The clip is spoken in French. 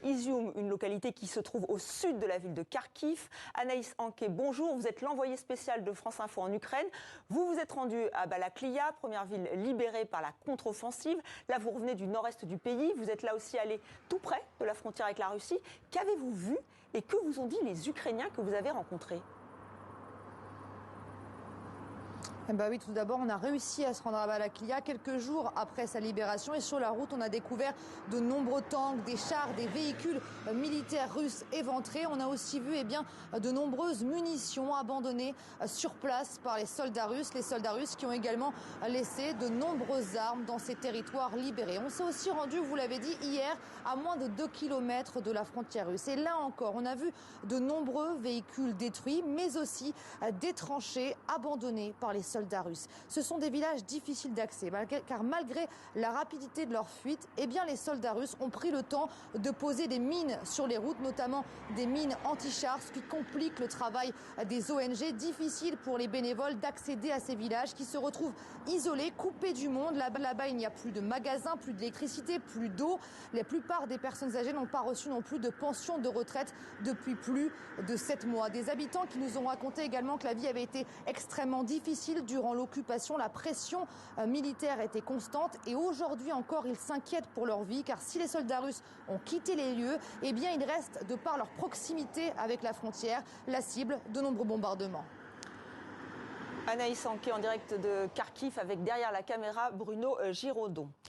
Izium, une localité qui se trouve au sud de la ville de Kharkiv. Anaïs Anquet, bonjour. Vous êtes l'envoyé spécial de France Info en Ukraine. Vous vous êtes rendu à Balaklia, première ville libérée par la contre-offensive. Là, vous revenez du nord-est du pays. Vous êtes là aussi allé tout près de la frontière avec la Russie. Qu'avez-vous vu et que vous ont dit les Ukrainiens que vous avez rencontrés ? Oui, tout d'abord, on a réussi à se rendre à Balaklia quelques jours après sa libération. Et sur la route, on a découvert de nombreux tanks, des chars, des véhicules militaires russes éventrés. On a aussi vu de nombreuses munitions abandonnées sur place par les soldats russes qui ont également laissé de nombreuses armes dans ces territoires libérés. On s'est aussi rendu, vous l'avez dit, hier à moins de 2 kilomètres de la frontière russe. Et là encore, on a vu de nombreux véhicules détruits, mais aussi des tranchées abandonnées par les soldats russes. Ce sont des villages difficiles d'accès, car malgré la rapidité de leur fuite, les soldats russes ont pris le temps de poser des mines sur les routes, notamment des mines anti-chars, ce qui complique le travail des ONG. Difficile pour les bénévoles d'accéder à ces villages qui se retrouvent isolés, coupés du monde. Là-bas, il n'y a plus de magasins, plus d'électricité, plus d'eau. La plupart des personnes âgées n'ont pas reçu non plus de pension de retraite depuis plus de 7 mois. Des habitants qui nous ont raconté également que la vie avait été extrêmement difficile durant l'occupation. La pression militaire était constante et aujourd'hui encore, ils s'inquiètent pour leur vie car si les soldats russes ont quitté les lieux, ils restent, de par leur proximité avec la frontière, la cible de nombreux bombardements. Anaïs Anquet en direct de Kharkiv avec derrière la caméra Bruno Giraudon.